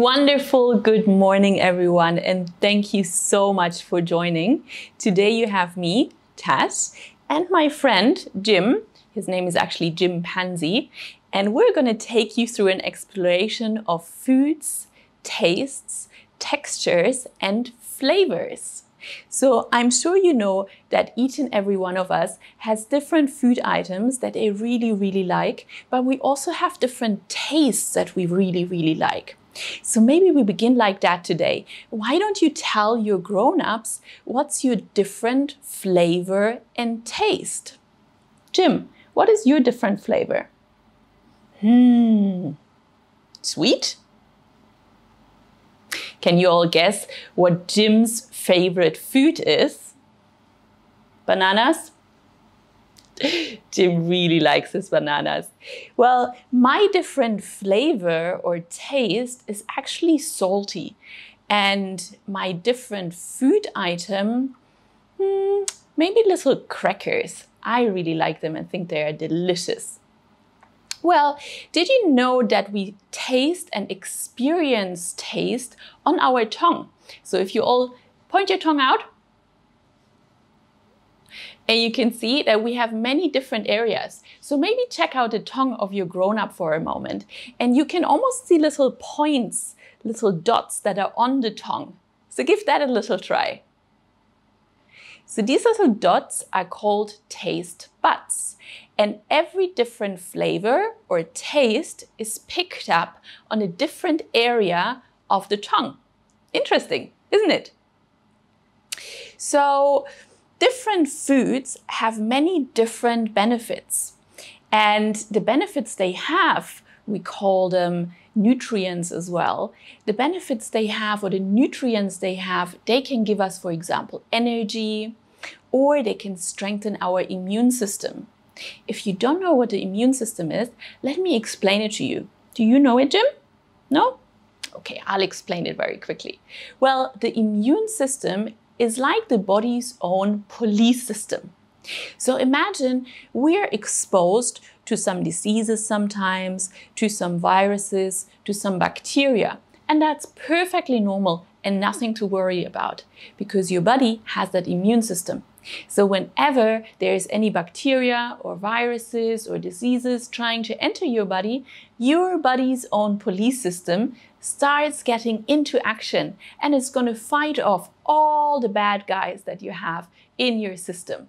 Wonderful good morning, everyone, and thank you so much for joining. Today you have me, Tess, and my friend, Jim. His name is actually Jim Pansy, and we're going to take you through an exploration of foods, tastes, textures, and flavors. So I'm sure you know that each and every one of us has different food items that they really like, but we also have different tastes that we really like. So maybe we begin like that today. Why don't you tell your grown-ups what's your different flavor and taste? Jim, what is your different flavor? Sweet? Can you all guess what Jim's favorite food is? Bananas? Jim really likes his bananas. Well, my different flavor or taste is actually salty. And my different food item, maybe little crackers. I really like them and think they are delicious. Well, did you know that we taste and experience taste on our tongue? So if you all point your tongue out, and you can see that we have many different areas. So maybe check out the tongue of your grown-up for a moment, and you can almost see little points, little dots that are on the tongue. So give that a little try. So these little dots are called taste buds, and every different flavor or taste is picked up on a different area of the tongue. Interesting, isn't it? So different foods have many different benefits, and the benefits they have, we call them nutrients as well. The benefits they have, or the nutrients they have, they can give us, for example, energy, or they can strengthen our immune system. If you don't know what the immune system is, let me explain it to you. Do you know it, Jim? No? Okay, I'll explain it very quickly. Well, the immune system is like the body's own police system. So imagine we're exposed to some diseases sometimes, to some viruses, to some bacteria, and that's perfectly normal and nothing to worry about because your body has that immune system. So whenever there's any bacteria or viruses or diseases trying to enter your body's own police system starts getting into action and it's going to fight off all the bad guys that you have in your system.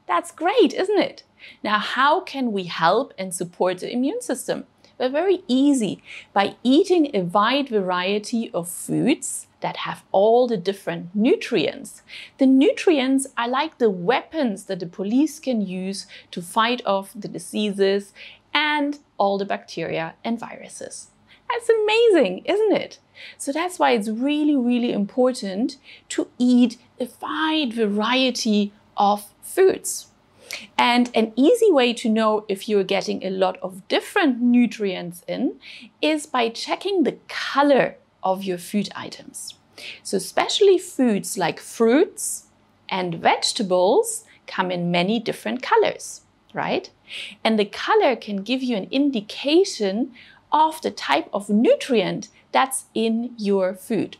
That's great, isn't it? Now, how can we help and support the immune system? Well, very easy, by eating a wide variety of foods that have all the different nutrients. The nutrients are like the weapons that the police can use to fight off the diseases and all the bacteria and viruses. That's amazing, isn't it? So that's why it's really important to eat a wide variety of foods. And an easy way to know if you're getting a lot of different nutrients in is by checking the color of your food items. So especially foods like fruits and vegetables come in many different colors, right? And the color can give you an indication of the type of nutrient that's in your food.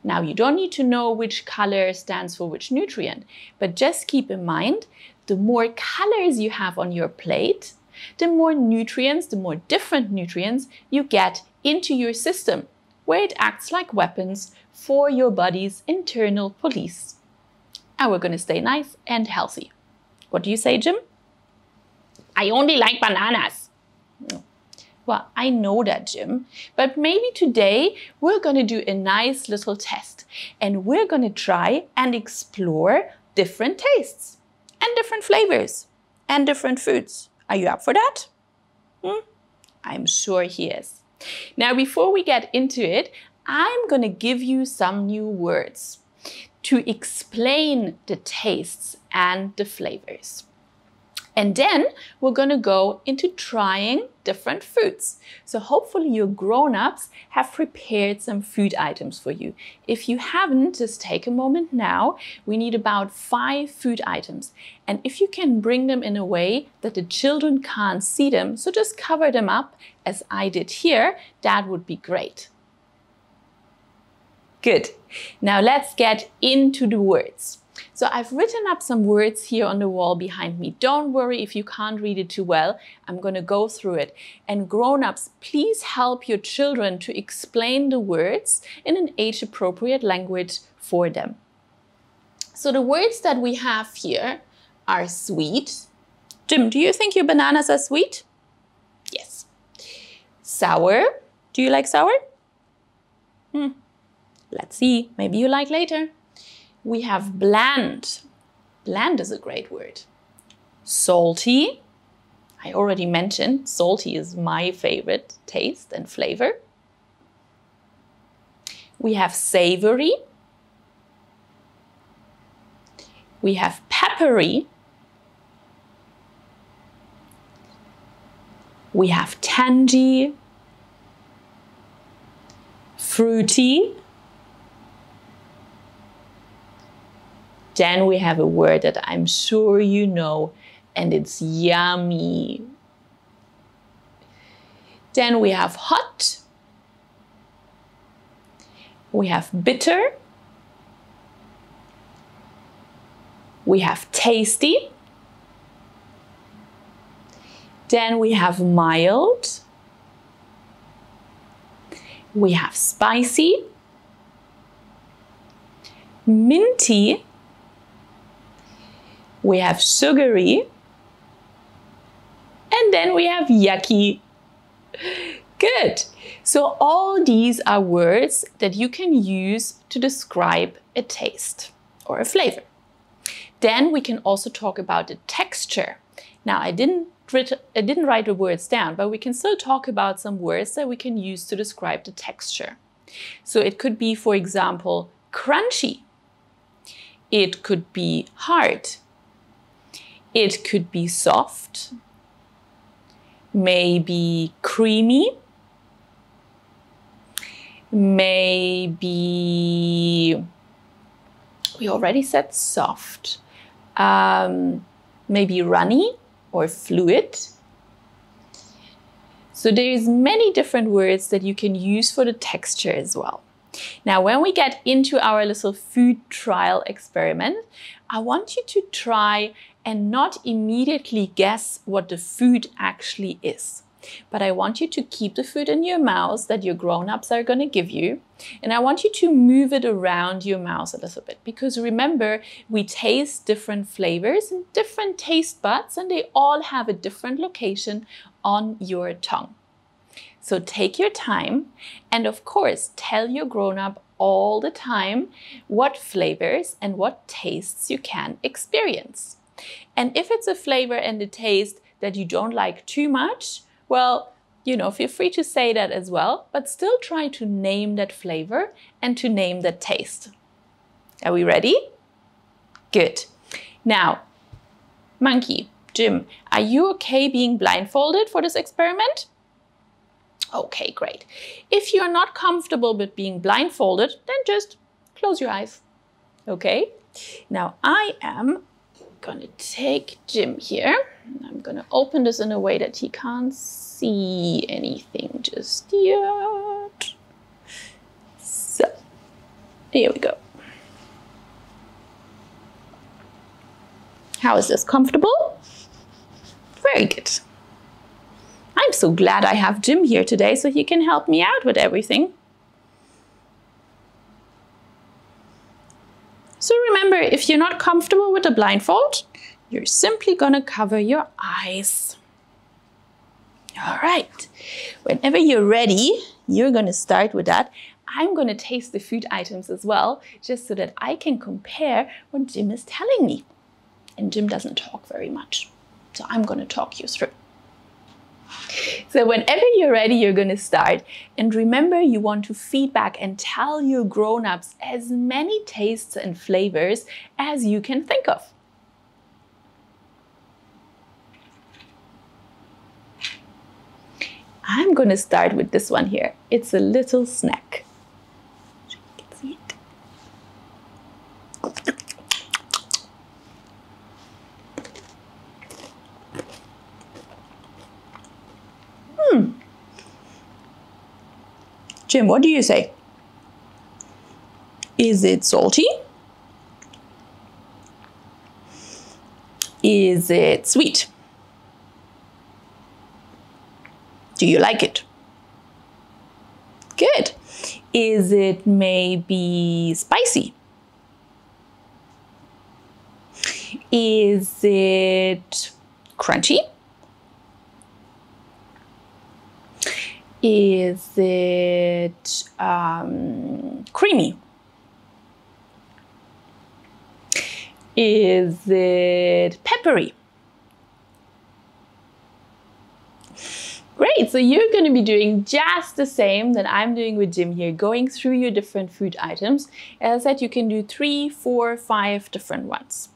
Now, you don't need to know which color stands for which nutrient, but just keep in mind, the more colors you have on your plate, the more nutrients, the more different nutrients you get into your system, where it acts like weapons for your body's internal police. And we're going to stay nice and healthy. What do you say, Jim? I only like bananas. Well, I know that, Jim, but maybe today we're going to do a nice little test and we're going to try and explore different tastes and different flavors and different foods. Are you up for that? I'm sure he is. Now, before we get into it, I'm going to give you some new words to explain the tastes and the flavors. And then we're going to go into trying different foods. So hopefully your grown-ups have prepared some food items for you. If you haven't, just take a moment now. We need about 5 food items. And if you can bring them in a way that the children can't see them, so just cover them up as I did here, that would be great. Good. Now let's get into the words. So I've written up some words here on the wall behind me. Don't worry if you can't read it too well. I'm going to go through it. And grown-ups, please help your children to explain the words in an age-appropriate language for them. So the words that we have here are sweet. Jim, do you think your bananas are sweet? Yes. Sour. Do you like sour? Let's see. Maybe you like later. We have bland. Bland is a great word. Salty. I already mentioned salty is my favorite taste and flavor. We have savory. We have peppery. We have tangy. Fruity. Then we have a word that I'm sure you know, and it's yummy. Then we have hot. We have bitter. We have tasty. Then we have mild. We have spicy. Minty. We have sugary, and then we have yucky. Good. So all these are words that you can use to describe a taste or a flavor. Then we can also talk about the texture. Now I didn't write the words down, but we can still talk about some words that we can use to describe the texture. So it could be, for example, crunchy. It could be hard. It could be soft, maybe creamy, maybe, we already said soft, maybe runny or fluid. So there's many different words that you can use for the texture as well. Now, when we get into our little food trial experiment, I want you to try and not immediately guess what the food actually is. But I want you to keep the food in your mouth that your grown-ups are going to give you. And I want you to move it around your mouth a little bit. Because remember, we taste different flavors and different taste buds, and they all have a different location on your tongue. So take your time and of course tell your grown-up all the time what flavors and what tastes you can experience. And if it's a flavor and a taste that you don't like too much, well, you know, feel free to say that as well, but still try to name that flavor and to name that taste. Are we ready? Good. Now, Monkey, Jim, are you okay being blindfolded for this experiment? Okay, great. If you're not comfortable with being blindfolded, then just close your eyes. Okay? Now I am gonna take Jim here. I'm gonna open this in a way that he can't see anything just yet. So, here we go. How is this? Comfortable? Very good. I'm so glad I have Jim here today so he can help me out with everything. So remember, if you're not comfortable with the blindfold, you're simply gonna cover your eyes. All right, whenever you're ready, you're gonna start with that. I'm gonna taste the food items as well, just so that I can compare what Jim is telling me. And Jim doesn't talk very much, so I'm gonna talk you through. So whenever you're ready, you're going to start. And remember, you want to feedback and tell your grown-ups as many tastes and flavors as you can think of. I'm going to start with this one here. It's a little snack. You can see it. Jim, what do you say? Is it salty? Is it sweet? Do you like it? Good. Is it maybe spicy? Is it crunchy? Is it creamy? Is it peppery? Great, so you're going to be doing just the same that I'm doing with Jim here, going through your different food items. As I said, you can do 3, 4, 5 different ones.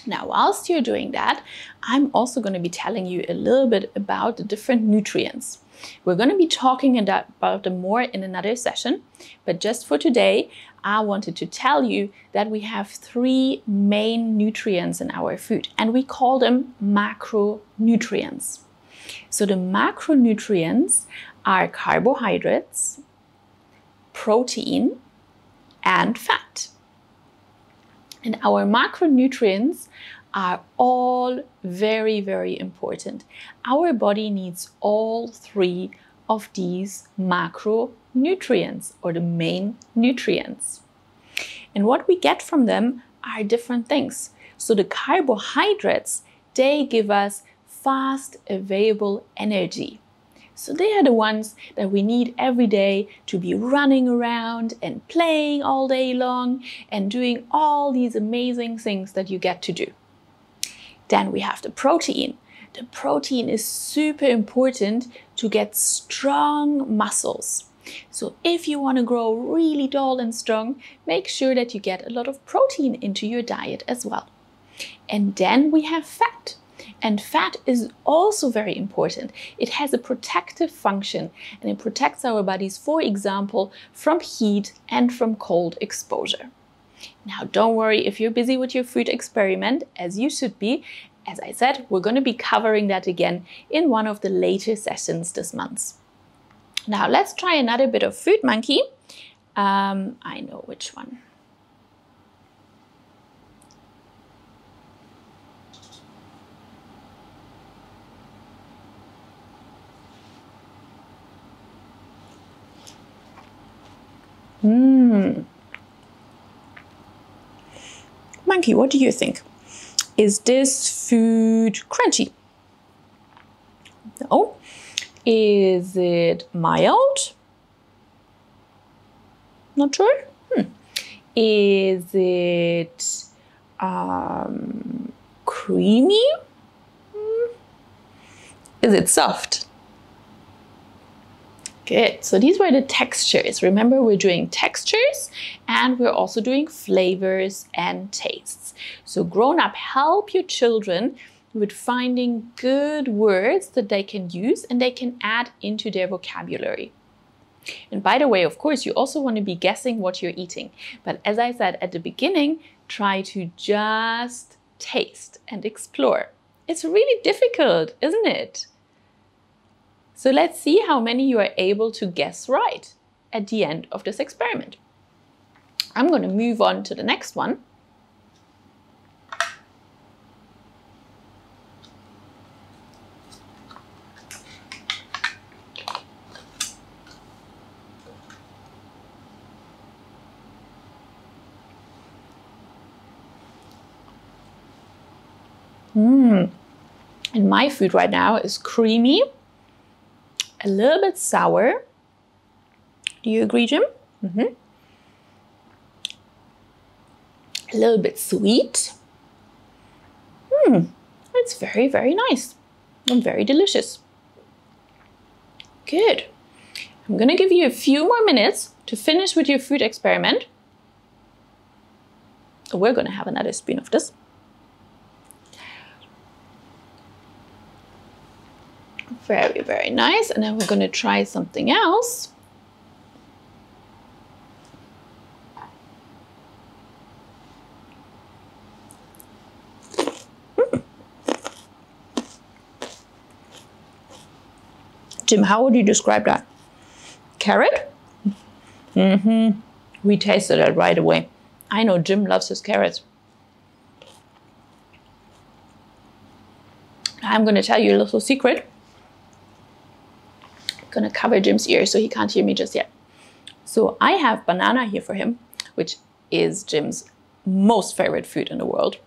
Now, whilst you're doing that, I'm also going to be telling you a little bit about the different nutrients. We're going to be talking about them more in another session, but just for today, I wanted to tell you that we have 3 main nutrients in our food, and we call them macronutrients. So the macronutrients are carbohydrates, protein, and fat. And our macronutrients are all very, very important. Our body needs all 3 of these macronutrients, or the main nutrients. And what we get from them are different things. So the carbohydrates, they give us fast available energy. So they are the ones that we need every day to be running around and playing all day long and doing all these amazing things that you get to do. Then we have the protein. The protein is super important to get strong muscles. So if you want to grow really tall and strong, make sure that you get a lot of protein into your diet as well. And then we have fat. And fat is also very important. It has a protective function and it protects our bodies, for example, from heat and from cold exposure. Now, don't worry if you're busy with your food experiment, as you should be. As I said, we're going to be covering that again in one of the later sessions this month. Now, let's try another bit of Food Monkey. I know which one. Monkey, what do you think? Is this food crunchy? No. Is it mild? Not sure. Is it creamy? Is it soft? Good. So these were the textures. Remember, we're doing textures and we're also doing flavors and tastes. So grown up, help your children with finding good words that they can use and they can add into their vocabulary. And by the way, of course, you also want to be guessing what you're eating. But as I said at the beginning, try to just taste and explore. It's really difficult, isn't it? So let's see how many you are able to guess right at the end of this experiment. I'm going to move on to the next one. And my food right now is creamy, a little bit sour. Do you agree, Jim? A little bit sweet. It's very, very nice and very delicious. Good. I'm going to give you a few more minutes to finish with your food experiment. We're going to have another spoon of this. Very, very nice. And then we're going to try something else. Jim, how would you describe that? Carrot? We tasted it right away. I know Jim loves his carrots. I'm going to tell you a little secret. I'm going to cover Jim's ears so he can't hear me just yet. So I have banana here for him, which is Jim's most favorite food in the world.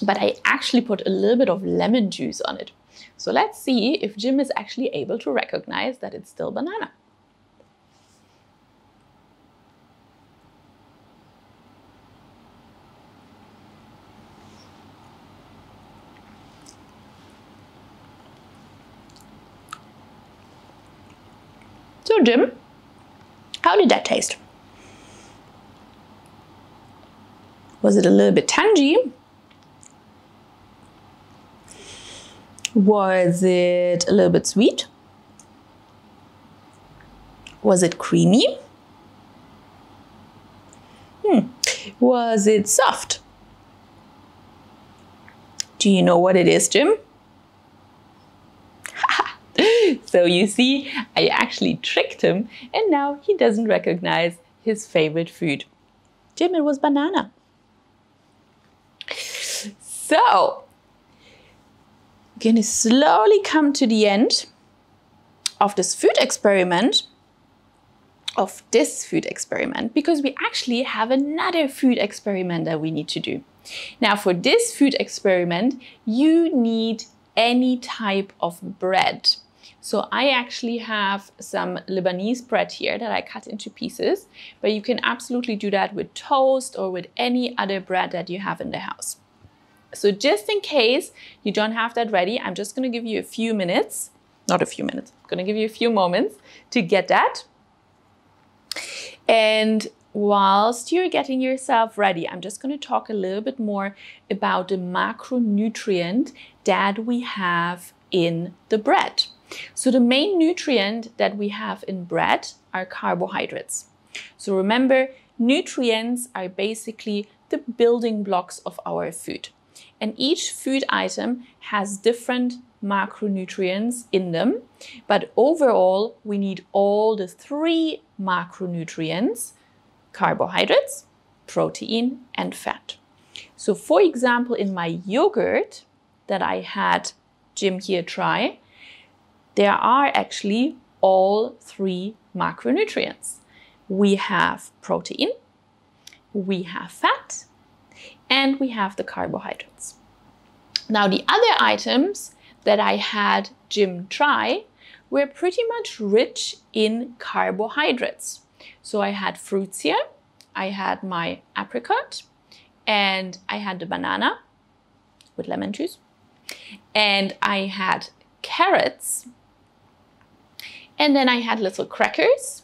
But I actually put a little bit of lemon juice on it. So let's see if Jim is actually able to recognize that it's still banana. So Jim, how did that taste? Was it a little bit tangy? Was it a little bit sweet? Was it creamy? Was it soft? Do you know what it is, Jim? So you see, I actually tricked him and now he doesn't recognize his favorite food. Jim, it was banana. So, I'm going to slowly come to the end of this food experiment, because we actually have another food experiment that we need to do. Now, for this food experiment, you need any type of bread. So I actually have some Lebanese bread here that I cut into pieces, but you can absolutely do that with toast or with any other bread that you have in the house. So just in case you don't have that ready, I'm just going to give you a few minutes, not a few minutes, I'm going to give you a few moments to get that. And whilst you're getting yourself ready, I'm just going to talk a little bit more about the macronutrient that we have in the bread. So the main nutrient that we have in bread are carbohydrates. So remember, nutrients are basically the building blocks of our food. And each food item has different macronutrients in them. But overall, we need all the 3 macronutrients: carbohydrates, protein, and fat. So for example, in my yogurt that I had Jim here try, there are actually all 3 macronutrients. We have protein, we have fat, and we have the carbohydrates. Now, the other items that I had Jim try were pretty much rich in carbohydrates. So I had fruits here, I had my apricot, and I had the banana with lemon juice, and I had carrots, and then I had little crackers.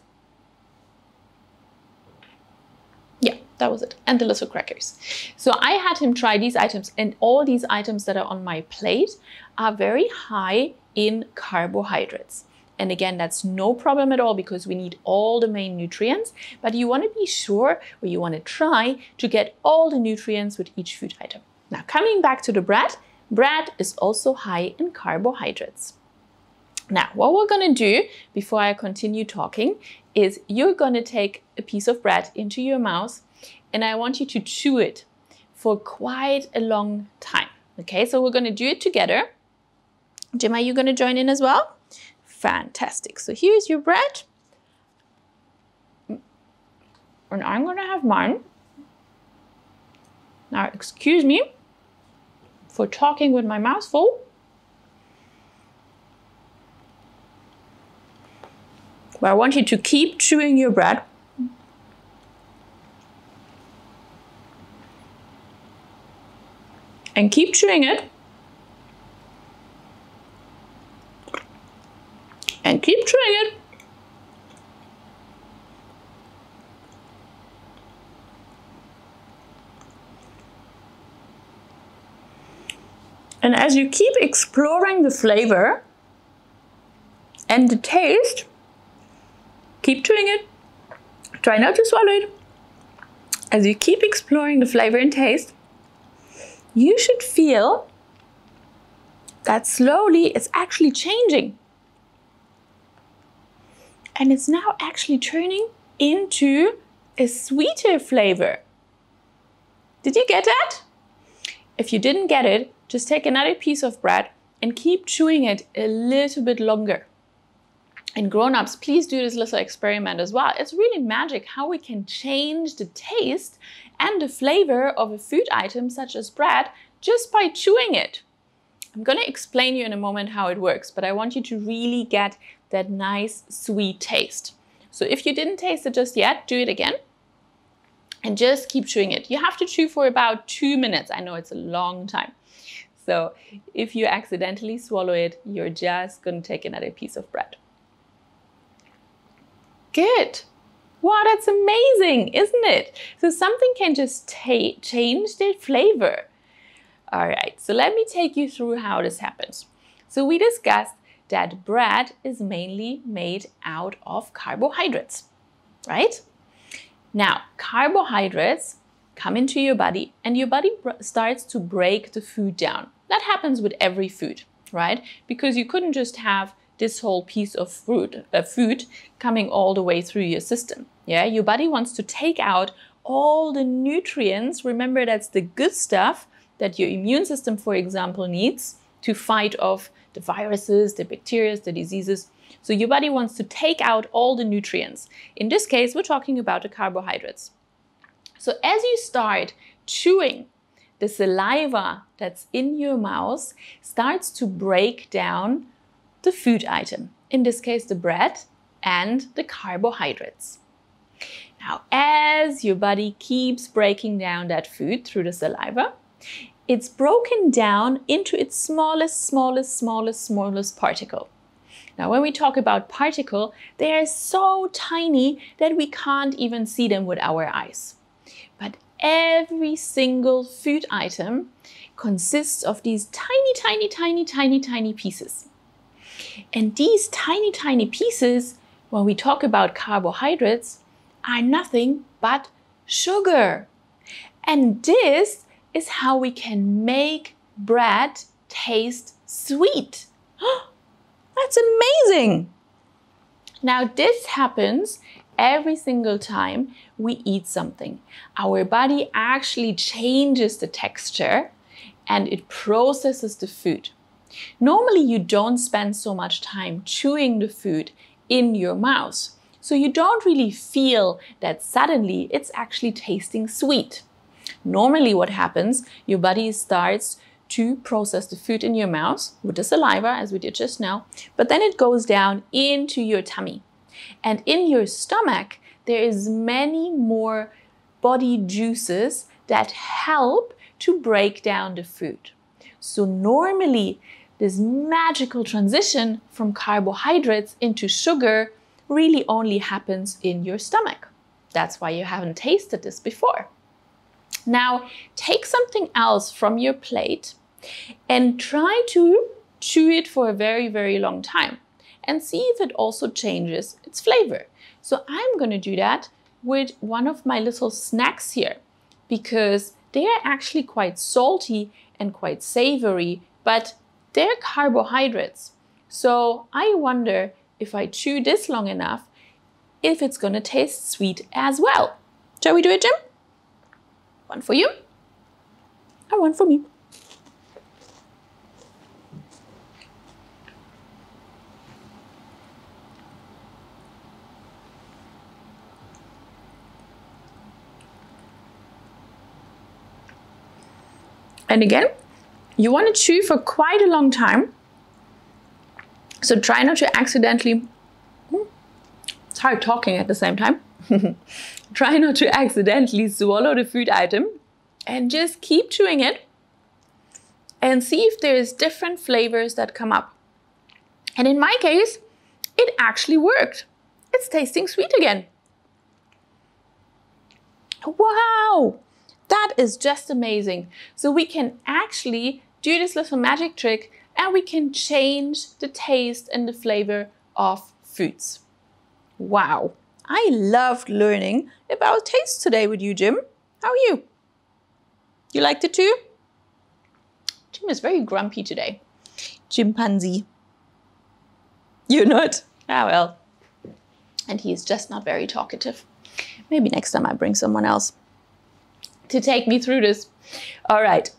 Yeah, that was it. And the little crackers. So I had him try these items, and all these items that are on my plate are very high in carbohydrates. And again, that's no problem at all because we need all the main nutrients, but you want to be sure, or you want to try to get all the nutrients with each food item. Now, coming back to the bread, bread is also high in carbohydrates. Now, what we're going to do before I continue talking is you're going to take a piece of bread into your mouth and I want you to chew it for quite a long time. Okay, so we're going to do it together. Jim, are you going to join in as well? Fantastic. So here's your bread. And I'm going to have mine. Now, excuse me for talking with my mouth full. But I want you to keep chewing your bread. And keep chewing it. And keep chewing it. And as you keep exploring the flavor and the taste, keep chewing it. Try not to swallow it. As you keep exploring the flavor and taste, you should feel that slowly it's actually changing. And it's now actually turning into a sweeter flavor. Did you get that? If you didn't get it, just take another piece of bread and keep chewing it a little bit longer. And grown-ups, please do this little experiment as well. It's really magic how we can change the taste and the flavor of a food item such as bread just by chewing it. I'm going to explain you in a moment how it works, but I want you to really get that nice sweet taste. So if you didn't taste it just yet, do it again and just keep chewing it. You have to chew for about 2 minutes. I know it's a long time. So if you accidentally swallow it, you're just going to take another piece of bread. Good. Wow, that's amazing, isn't it? So something can just change the flavor. All right, so let me take you through how this happens. So we discussed that bread is mainly made out of carbohydrates, right? Now, carbohydrates come into your body and your body starts to break the food down. That happens with every food, right? Because you couldn't just have this whole piece of food coming all the way through your system. Yeah, your body wants to take out all the nutrients. Remember, that's the good stuff that your immune system, for example, needs to fight off the viruses, the bacteria, the diseases. So your body wants to take out all the nutrients. In this case, we're talking about the carbohydrates. So as you start chewing, the saliva that's in your mouth starts to break down the food item, in this case the bread and the carbohydrates. Now, as your body keeps breaking down that food through the saliva, it's broken down into its smallest particle. Now, when we talk about particle, they are so tiny that we can't even see them with our eyes. But every single food item consists of these tiny pieces. And these tiny pieces, when we talk about carbohydrates, are nothing but sugar. And this is how we can make bread taste sweet. That's amazing! Now, this happens every single time we eat something. Our body actually changes the texture and it processes the food. Normally, you don't spend so much time chewing the food in your mouth, so you don't really feel that suddenly it's actually tasting sweet. Normally what happens, your body starts to process the food in your mouth with the saliva, as we did just now, but then it goes down into your tummy. And in your stomach, there is many more body juices that help to break down the food. So normally, this magical transition from carbohydrates into sugar really only happens in your stomach. That's why you haven't tasted this before. Now, take something else from your plate and try to chew it for a very long time and see if it also changes its flavor. So I'm going to do that with one of my little snacks here because they are actually quite salty and quite savory, but they're carbohydrates. So I wonder if I chew this long enough, if it's going to taste sweet as well. Shall we do it, Jim? One for you and one for me. And again, you want to chew for quite a long time. So try not to accidentally, it's hard talking at the same time. Try not to accidentally swallow the food item and just keep chewing it and see if there's different flavors that come up. And in my case, it actually worked. It's tasting sweet again. Wow, that is just amazing. So we can actually do this little magic trick and we can change the taste and the flavor of foods. Wow, I loved learning about taste today with you, Jim. How are you? You liked it too? Jim is very grumpy today. Chimpanzee. You're not? Ah, well. And he is just not very talkative. Maybe next time I bring someone else to take me through this. All right.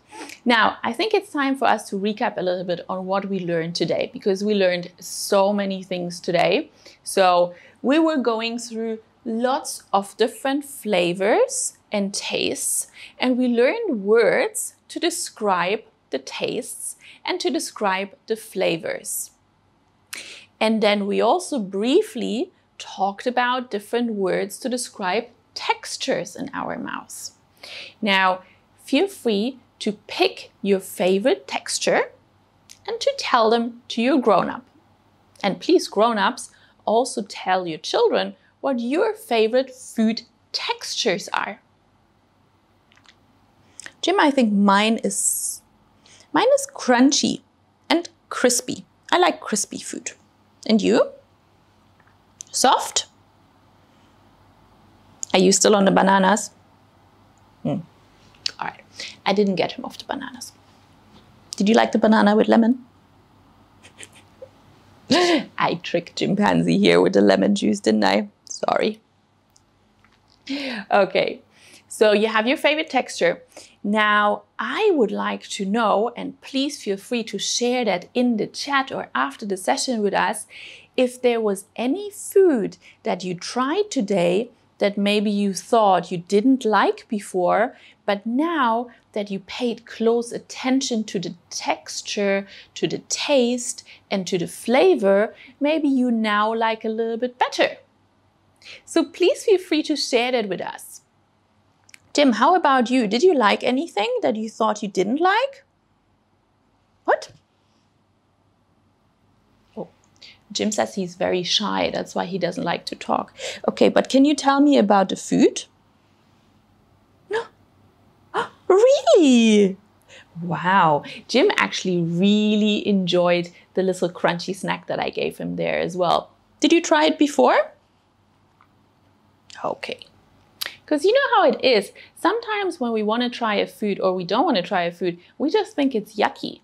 Now, I think it's time for us to recap a little bit on what we learned today, because we learned so many things today. So we were going through lots of different flavors and tastes, and we learned words to describe the tastes and to describe the flavors. And then we also briefly talked about different words to describe textures in our mouths. Now, feel free to pick your favorite texture and to tell them to your grown-up. And please, grown-ups, also tell your children what your favorite food textures are. Jim, I think mine is crunchy and crispy. I like crispy food. And you? Soft? Are you still on the bananas? All right. I didn't get him off the bananas. Did you like the banana with lemon? I tricked Chimpanzee here with the lemon juice, didn't I? Sorry. Okay, so you have your favorite texture. Now, I would like to know, and please feel free to share that in the chat or after the session with us, if there was any food that you tried today that maybe you thought you didn't like before, but now that you paid close attention to the texture, to the taste, and to the flavor, maybe you now like a little bit better. So please feel free to share that with us. Jim, how about you? Did you like anything that you thought you didn't like? What? Oh, Jim says he's very shy. That's why he doesn't like to talk. Okay, but can you tell me about the food? No. Really? Wow. Jim actually really enjoyed the little crunchy snack that I gave him there as well. Did you try it before? Okay. Because you know how it is. Sometimes when we want to try a food or we don't want to try a food, we just think it's yucky.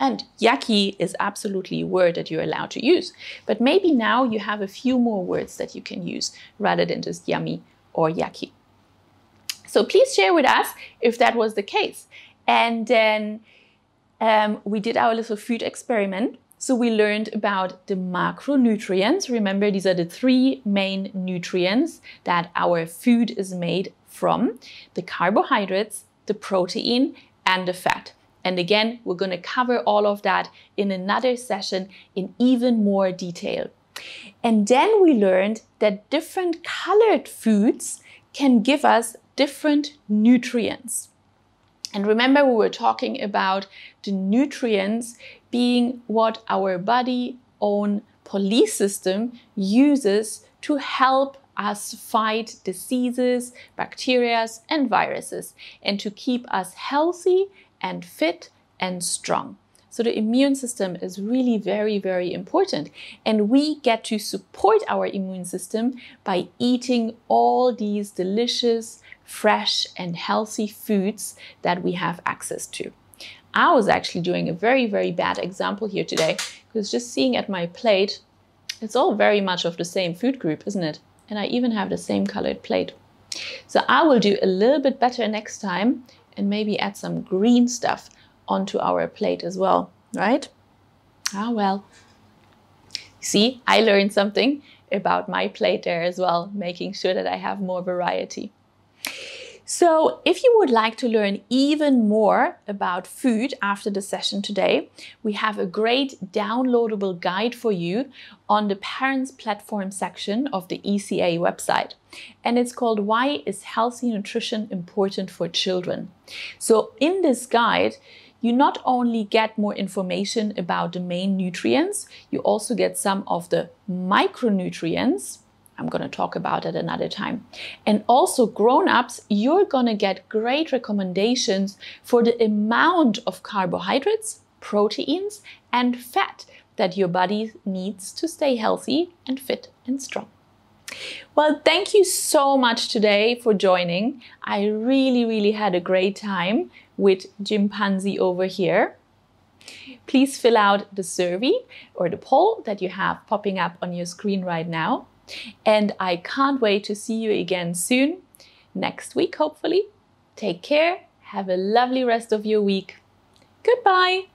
And yucky is absolutely a word that you're allowed to use. But maybe now you have a few more words that you can use rather than just yummy or yucky. So please share with us if that was the case. And then we did our little food experiment. So we learned about the macronutrients. Remember, these are the 3 main nutrients that our food is made from: the carbohydrates, the protein, and the fat. And again, we're going to cover all of that in another session in even more detail. And then we learned that different colored foods can give us different nutrients. And remember, we were talking about the nutrients being what our body own police system uses to help us fight diseases, bacteria, and viruses, and to keep us healthy and fit and strong. So the immune system is really very, very important. And we get to support our immune system by eating all these delicious, fresh and healthy foods that we have access to. I was actually doing a very, very bad example here today, because just seeing at my plate, it's all very much of the same food group, isn't it? And I even have the same colored plate. So I will do a little bit better next time and maybe add some green stuff onto our plate as well, right? Ah, well. See, I learned something about my plate there as well, making sure that I have more variety. So if you would like to learn even more about food after the session today, we have a great downloadable guide for you on the Parents Platform section of the ECA website. And it's called Why is Healthy Nutrition Important for Children? So in this guide, you not only get more information about the main nutrients, you also get some of the micronutrients. I'm going to talk about it another time. And also, grown-ups, you're going to get great recommendations for the amount of carbohydrates, proteins, and fat that your body needs to stay healthy and fit and strong. Well, thank you so much today for joining. I really had a great time with Chimpanzee over here. Please fill out the survey or the poll that you have popping up on your screen right now. And I can't wait to see you again soon, next week, hopefully. Take care. Have a lovely rest of your week. Goodbye.